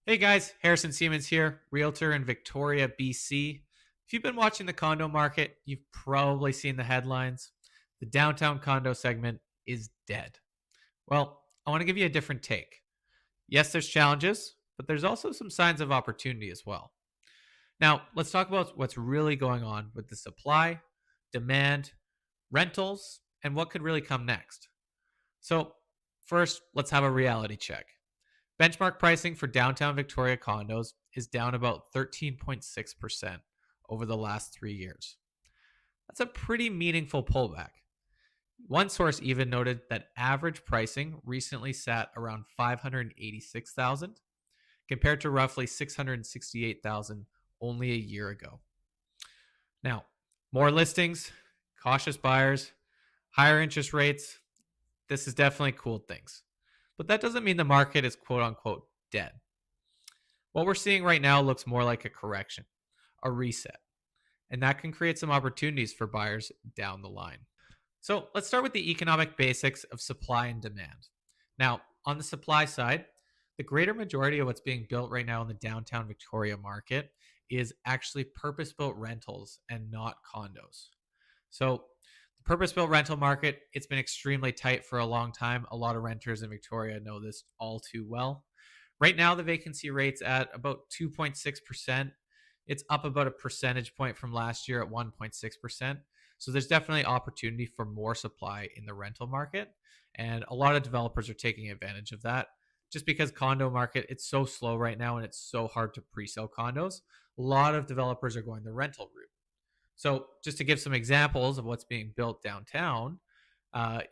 Hey guys, Harrison Siemens here, Realtor in Victoria, BC. If you've been watching the condo market, you've probably seen the headlines. The downtown condo segment is dead. Well, I want to give you a different take. Yes, there's challenges, but there's also some signs of opportunity as well. Now, let's talk about what's really going on with the supply, demand, rentals, and what could really come next. So, first, let's have a reality check. Benchmark pricing for downtown Victoria condos is down about 13.6% over the last 3 years. That's a pretty meaningful pullback. One source even noted that average pricing recently sat around 586,000 compared to roughly 668,000 only a year ago. Now, more listings, cautious buyers, higher interest rates, this has definitely cooled things. But that doesn't mean the market is quote unquote dead. What we're seeing right now looks more like a correction, a reset, and that can create some opportunities for buyers down the line. So let's start with the economic basics of supply and demand. Now, on the supply side, the greater majority of what's being built right now in the downtown Victoria market is actually purpose built rentals and not condos. So, the purpose built rental market, it's been extremely tight for a long time. A lot of renters in Victoria know this all too well. Right now, the vacancy rate's at about 2.6%. It's up about a percentage point from last year at 1.6%. So there's definitely opportunity for more supply in the rental market. And a lot of developers are taking advantage of that just because condo market, it's so slow right now and it's so hard to pre-sell condos. A lot of developers are going the rental route. So just to give some examples of what's being built downtown,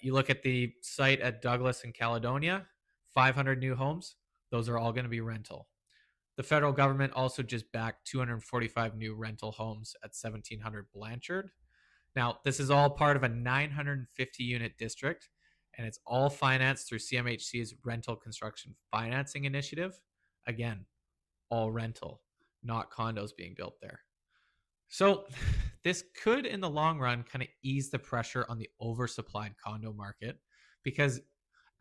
you look at the site at Douglas and Caledonia, 500 new homes. Those are all going to be rental. The federal government also just backed 245 new rental homes at 1700 Blanchard. Now, this is all part of a 950 unit district, and it's all financed through CMHC's rental construction financing initiative. Again, all rental, not condos being built there. So, this could, in the long run, kind of ease the pressure on the oversupplied condo market because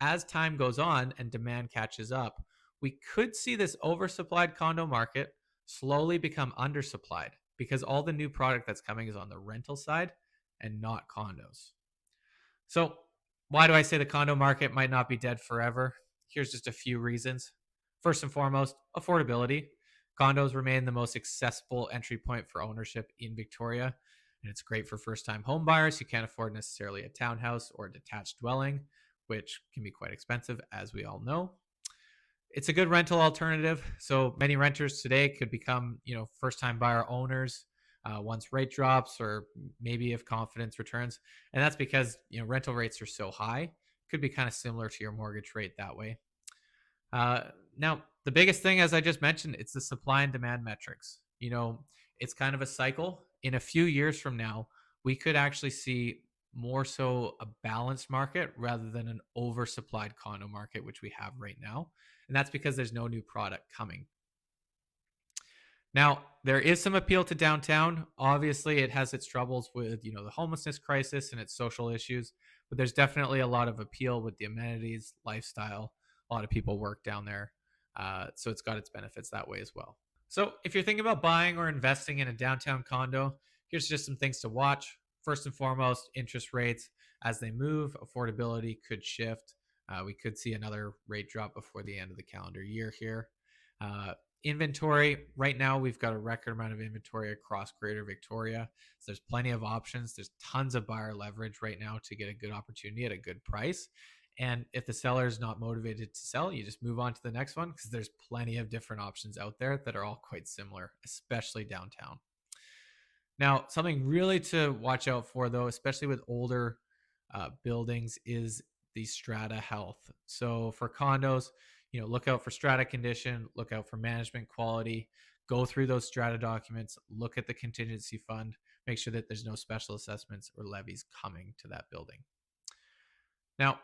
as time goes on and demand catches up, we could see this oversupplied condo market slowly become undersupplied because all the new product that's coming is on the rental side and not condos. So, why do I say the condo market might not be dead forever? Here's just a few reasons. First and foremost, affordability. Condos remain the most accessible entry point for ownership in Victoria, and it's great for first time home buyers who can't afford necessarily a townhouse or a detached dwelling, which can be quite expensive, as we all know. It's a good rental alternative. So many renters today could become, first time buyer owners once rate drops or maybe if confidence returns. And that's because, rental rates are so high. Could be kind of similar to your mortgage rate that way. Now, the biggest thing, as I just mentioned, it's the supply and demand metrics. It's kind of a cycle. In a few years from now, we could actually see more so a balanced market rather than an oversupplied condo market, which we have right now. And that's because there's no new product coming. Now, there is some appeal to downtown. Obviously, it has its troubles with, the homelessness crisis and its social issues, but there's definitely a lot of appeal with the amenities, lifestyle. A lot of people work down there. So it's got its benefits that way as well. So if you're thinking about buying or investing in a downtown condo, here's just some things to watch. First and foremost, interest rates. As they move, affordability could shift. We could see another rate drop before the end of the calendar year here. Inventory, right now we've got a record amount of inventory across Greater Victoria. So there's plenty of options. There's tons of buyer leverage right now to get a good opportunity at a good price. And if the seller is not motivated to sell, you just move on to the next one because there's plenty of different options out there that are all quite similar, especially downtown. Now, something really to watch out for, though, especially with older buildings, is the strata health. So for condos, look out for strata condition, look out for management quality, go through those strata documents, look at the contingency fund, make sure that there's no special assessments or levies coming to that building. Now,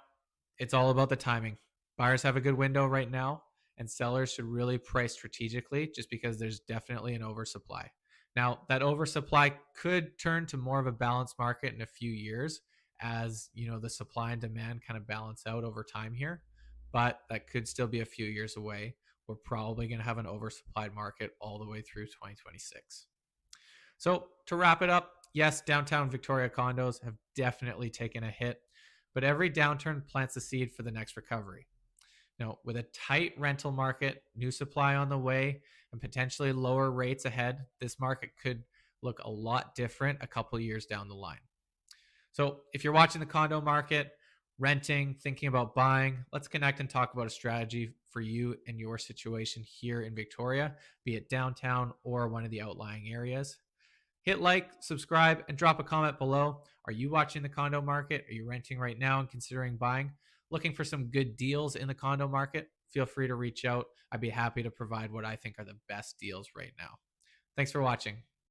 it's all about the timing. Buyers have a good window right now, and sellers should really price strategically just because there's definitely an oversupply. Now, that oversupply could turn to more of a balanced market in a few years as, the supply and demand kind of balance out over time here, but that could still be a few years away we're probably going to have an oversupplied market all the way through 2026. So to wrap it up, yes, downtown Victoria condos have definitely taken a hit, but every downturn plants a seed for the next recovery. Now, with a tight rental market, new supply on the way, and potentially lower rates ahead, this market could look a lot different a couple years down the line. So if you're watching the condo market, renting, thinking about buying, let's connect and talk about a strategy for you and your situation here in Victoria, be it downtown or one of the outlying areas. Hit like, subscribe, and drop a comment below. Are you watching the condo market? Are you renting right now and considering buying? Looking for some good deals in the condo market? Feel free to reach out. I'd be happy to provide what I think are the best deals right now. Thanks for watching.